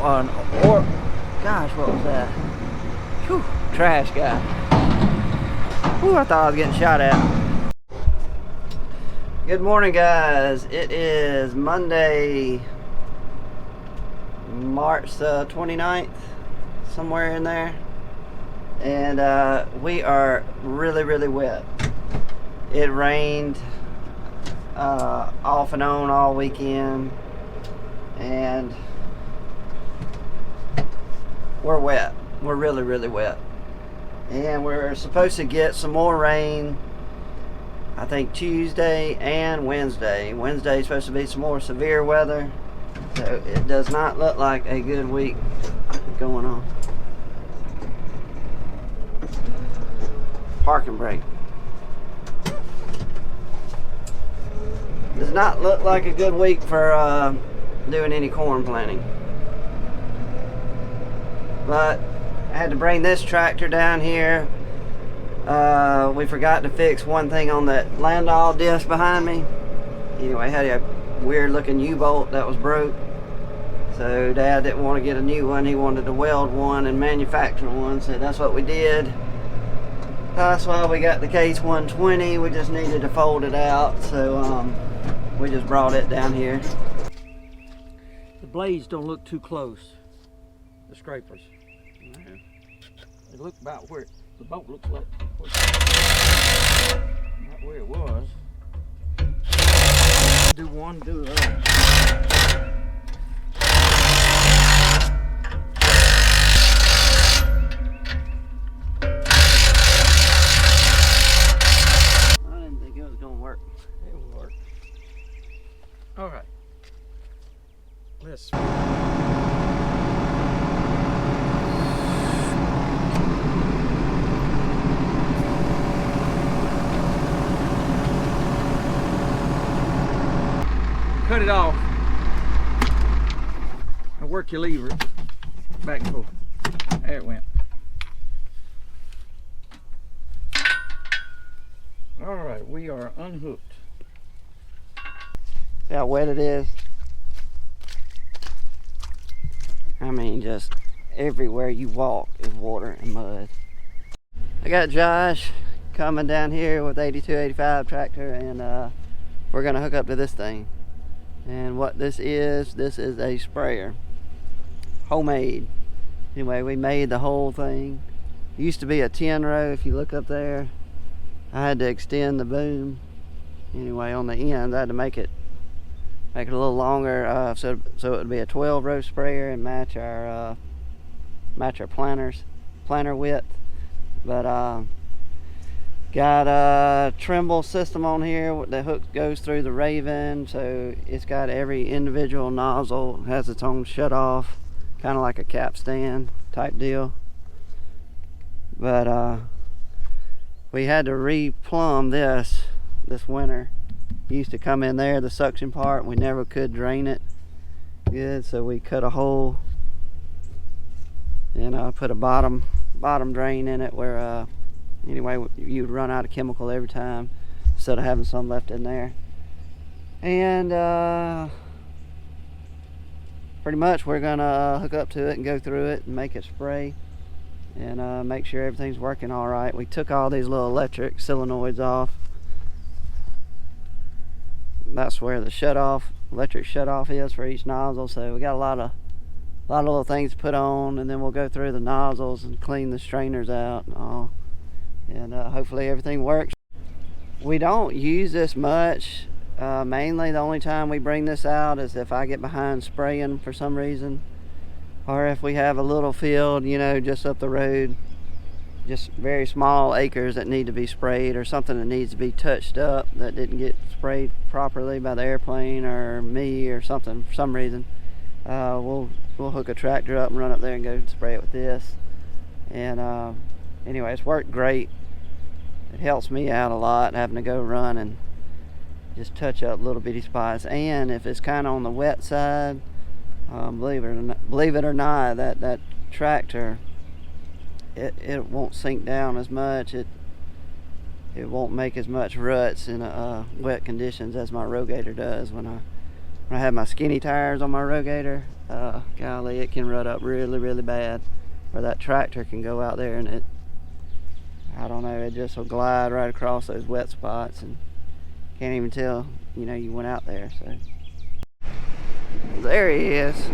gosh, what was that? Whew, trash guy. Whew, I thought I was getting shot at. Good morning, guys. It is Monday, March the 29th, somewhere in there. And we are really wet. It rained off and on all weekend, and we're wet. We're really wet. And we're supposed to get some more rain, I think Tuesday and Wednesday. Wednesday is supposed to be some more severe weather. So it does not look like a good week going on. Parking brake. Does not look like a good week for doing any corn planting. But I had to bring this tractor down here. We forgot to fix one thing on that Landau disc behind me. Anyway, had a weird looking U-bolt that was broke. So Dad didn't want to get a new one. He wanted to weld one and manufacture one. So that's what we did. That's why we got the Case 120. We just needed to fold it out. So we just brought it down here. The blades don't look too close. The scrapers. They look about where the bolt looks like. Not where it was. Do one, do the other. I didn't think it was gonna work. It will work. All right. Let's. Cut it off and work your lever back and forth. There it went. All right, we are unhooked. See how wet it is? I mean, just everywhere you walk is water and mud. I got Josh coming down here with 8285 tractor, and we're gonna hook up to this thing. And what this is a sprayer, homemade. Anyway, we made the whole thing. It used to be a 10 row. If you look up there, I had to extend the boom. Anyway, on the end I had to make it a little longer, so it would be a 12 row sprayer and match our planter width. But got a Trimble system on here. The hook goes through the Raven, so it's got every individual nozzle, has its own shut off, kind of like a capstan type deal. But we had to re-plumb this winter. It used to come in there, the suction part, we never could drain it good, so we cut a hole and put a bottom drain in it where anyway, you'd run out of chemical every time instead of having some left in there. And pretty much we're gonna hook up to it and go through it and make it spray and make sure everything's working all right. We took all these little electric solenoids off. That's where the electric shut off is for each nozzle. So we got a lot of little things to put on, and then we'll go through the nozzles and clean the strainers out and all. And hopefully everything works. We don't use this much. Mainly the only time we bring this out is if I get behind spraying for some reason, or if we have a little field, just up the road, just very small acres that need to be sprayed, or something that needs to be touched up that didn't get sprayed properly by the airplane or me or something for some reason. We'll hook a tractor up and run up there and go spray it with this. And anyway, it's worked great. It helps me out a lot having to go run and just touch up little bitty spots. And if it's kind of on the wet side, believe it or not, that tractor, it won't sink down as much. It won't make as much ruts in wet conditions as my Rogator does when when I have my skinny tires on my Rogator, golly, it can rut up really, really bad. Or that tractor can go out there and it, I don't know, it just will glide right across those wet spots and can't even tell, you know, you went out there. So there he is.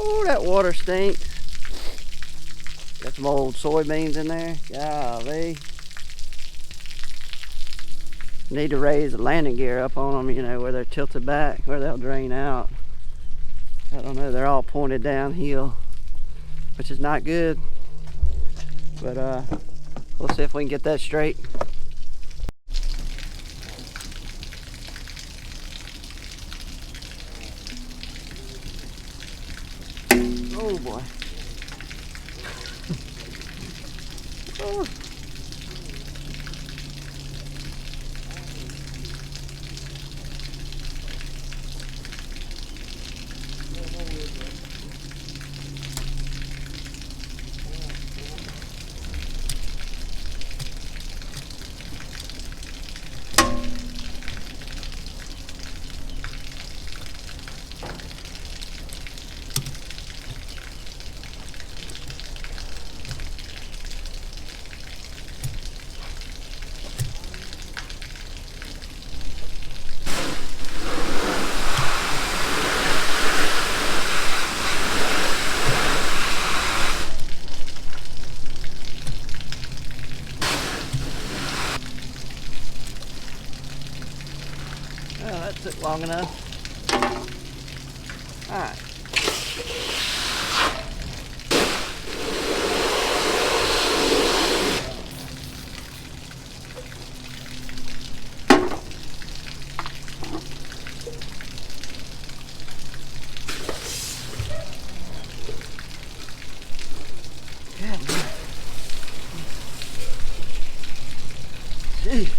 Oh, that water stinks. Got some old soybeans in there. Golly. Need to raise the landing gear up on them, you know, where they're tilted back, where they'll drain out. I don't know, they're all pointed downhill, which is not good. But we'll see if we can get that straight. Oh boy. Oh. Well, that took long enough. All right. Gee.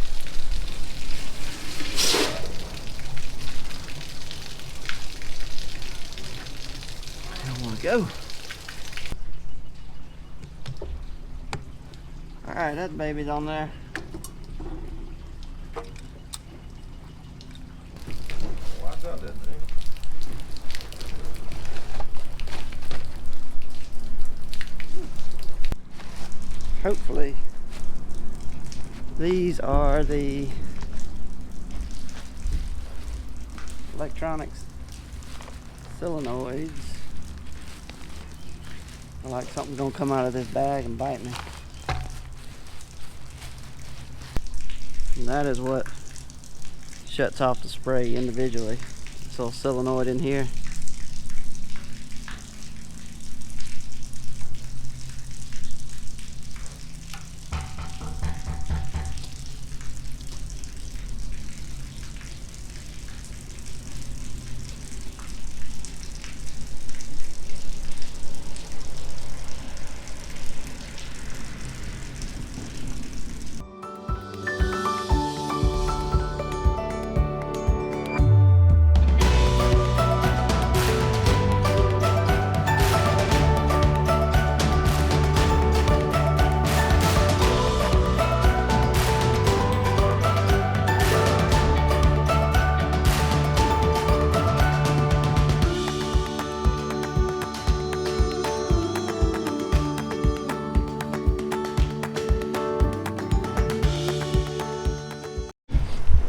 Go. All right, that baby's on there. Watch out that thing. Hopefully, these are the electronics solenoids. Like something's gonna come out of this bag and bite me. And that is what shuts off the spray individually. This little solenoid in here.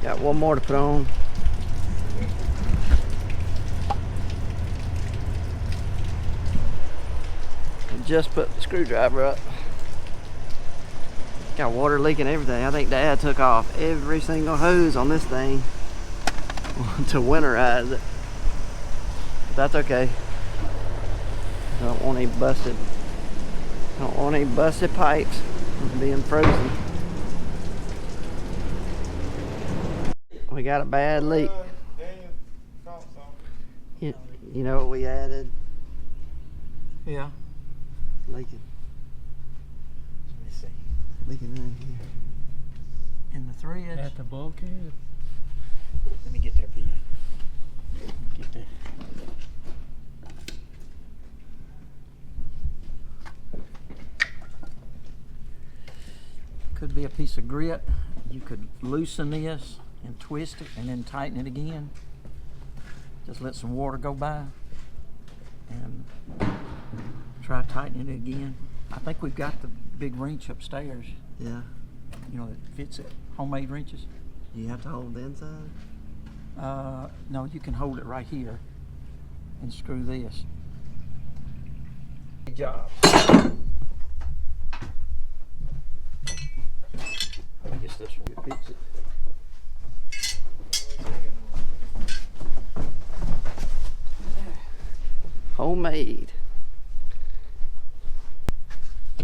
Got one more to put on. I just put the screwdriver up. Got water leaking everything. I think Dad took off every single hose on this thing to winterize it. But that's okay. I don't want any busted pipes being frozen. We got a bad leak. You know what we added? Yeah. Leaking. Let me see. Leaking in here. In the threads. At the bulkhead. Let me get there for you. Get there. Could be a piece of grit. You could loosen this and twist it and then tighten it again. Just let some water go by and try tightening it again. I think we've got the big wrench upstairs, Yeah. you know, that fits it. Homemade wrenches. You have to hold the inside? No, you can hold it right here and screw this. Good job. I guess this one fits it. Homemade. I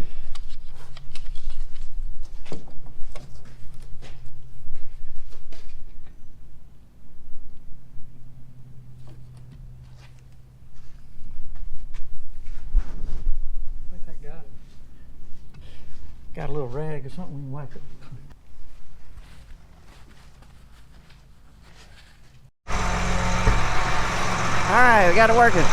think I got it. Got a little rag or something, we can wipe it. Alright, we got it working.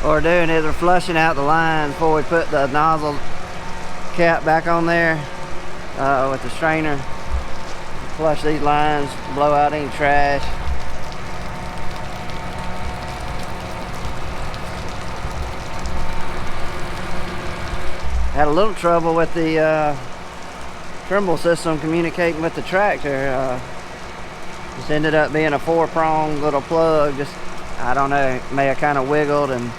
What we're doing is we're flushing out the lines before we put the nozzle cap back on there with the strainer. Flush these lines, blow out any trash. Had a little trouble with the Trimble system communicating with the tractor. Just ended up being a 4-prong little plug. Just, I don't know, may have kind of wiggled and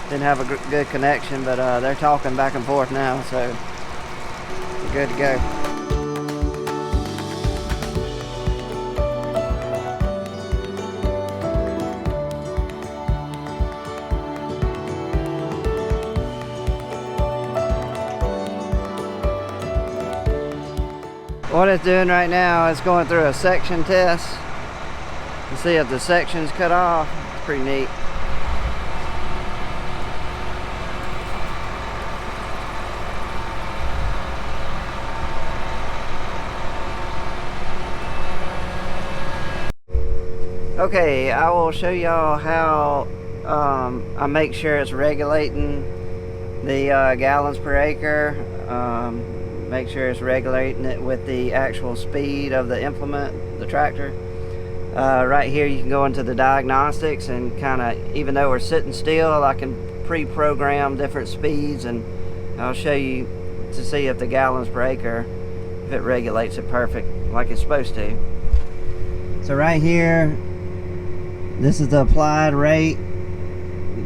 didn't have a good connection, but they're talking back and forth now, so we're good to go. What it's doing right now is going through a section test to see if the section's cut off. It's pretty neat. Okay, I will show y'all how I make sure it's regulating the gallons per acre. Make sure it's regulating it with the actual speed of the implement, the tractor. Right here you can go into the diagnostics and kind of, even though we're sitting still, I can pre-program different speeds, and I'll show you to see if the gallons per acre if it regulates it perfect like it's supposed to. So right here, this is the applied rate.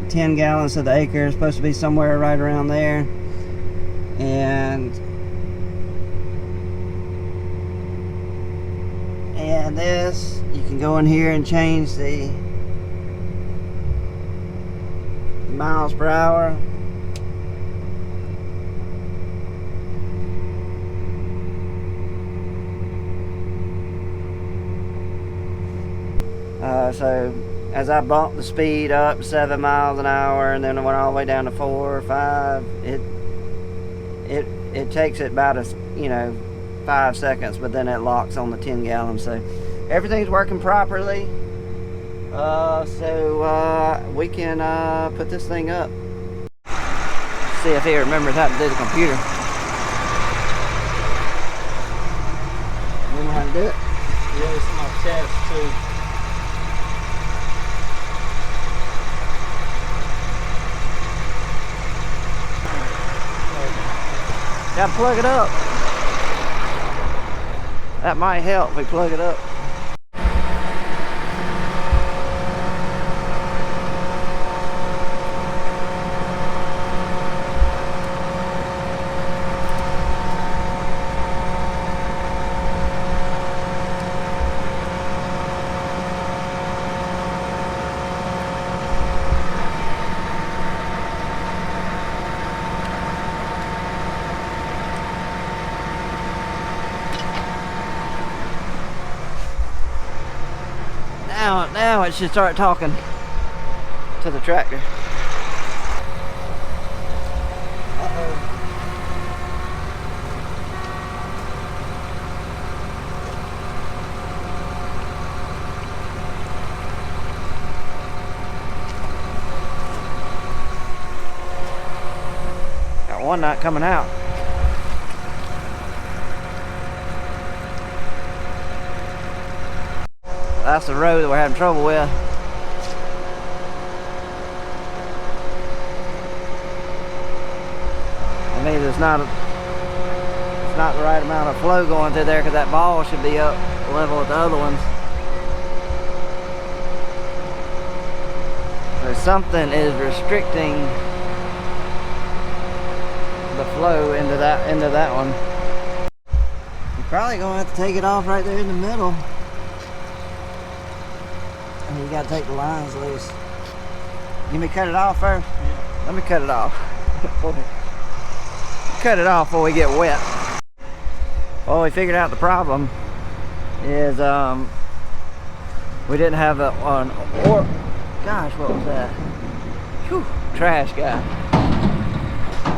10 gallons to the acre is supposed to be somewhere right around there. And this, you can go in here and change the miles per hour. So as I bumped the speed up 7 miles an hour and then I went all the way down to 4 or 5, it takes it about 5 seconds, but then it locks on the 10 gallons. So everything's working properly. So we can put this thing up. See if he remembers how to do the computer. You know how to do it? Yeah, it's my test too. Gotta plug it up. That might help if we plug it up. Now it should start talking to the tractor. Got one not coming out. That's the road that we're having trouble with. I mean, it's not the right amount of flow going through there because that ball should be up level with the other ones. So something is restricting the flow into that one. You're probably gonna have to take it off right there in the middle. And you gotta take the lines loose. You want me to cut it off first? Yeah. Let me cut it off. Cut it off before we get wet. Well, we figured out the problem is we didn't have gosh, what was that? Whew, trash guy.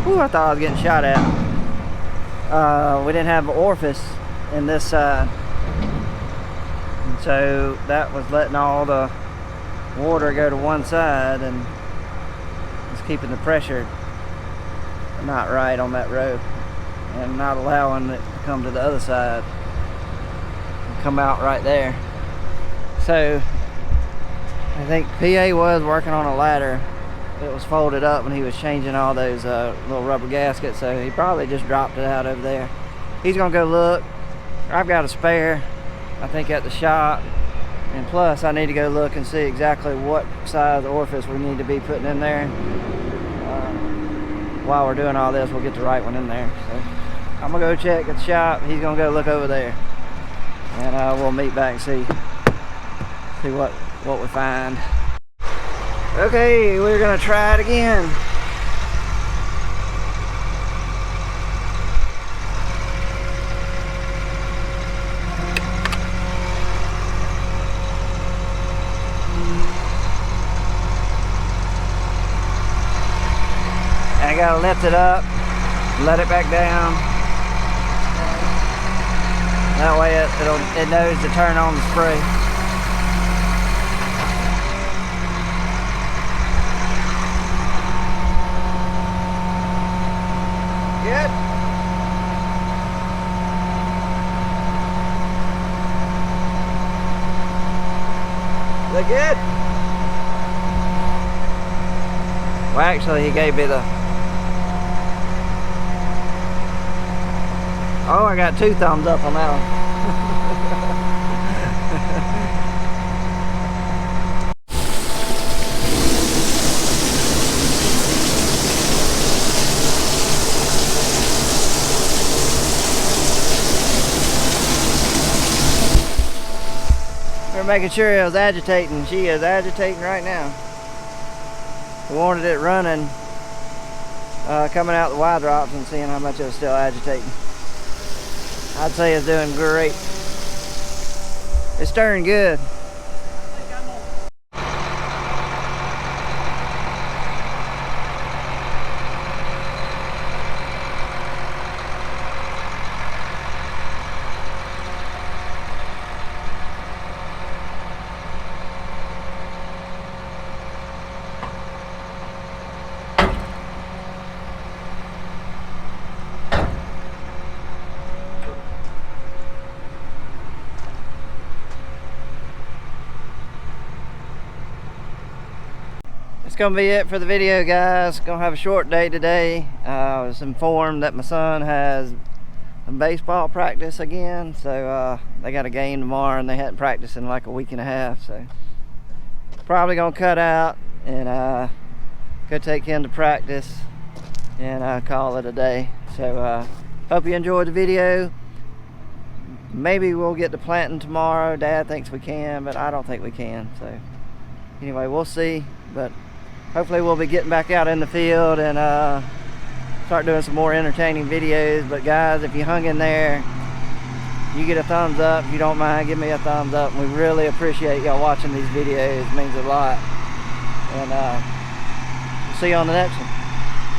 Whew, I thought I was getting shot at. We didn't have an orifice in this side. And so that was letting all the water go to one side and it's keeping the pressure not right on that road and not allowing it to come to the other side and come out right there. So I think PA was working on a ladder. It was folded up and he was changing all those little rubber gaskets, so he probably just dropped it out over there. He's gonna go look. I've got a spare, I think, at the shop, and plus I need to go look and see exactly what size orifice we need to be putting in there. While we're doing all this, we'll get the right one in there. So I'm gonna go check at the shop. He's gonna go look over there, and we'll meet back and see what we find. Okay, we're gonna try it again. I gotta lift it up, let it back down. That way it knows to turn on the spray. Good. Look good. Well, actually, he gave me the Oh, I got 2 thumbs up on that one. We're making sure it was agitating. She is agitating right now. We wanted it running, coming out the Y drops and seeing how much it was still agitating. I'd say it's doing great. It's stirring good. That's gonna be it for the video, guys. Gonna have a short day today. I was informed that my son has a baseball practice again, so they got a game tomorrow and they hadn't practiced in like a week and a half, so probably gonna cut out and go take him to practice and call it a day. So hope you enjoyed the video. Maybe we'll get to planting tomorrow. Dad thinks we can, but I don't think we can. So anyway, we'll see, but hopefully we'll be getting back out in the field and start doing some more entertaining videos. But guys, if you hung in there, you get a thumbs up. If you don't mind, give me a thumbs up. We really appreciate y'all watching these videos. It means a lot. And we'll see you on the next one.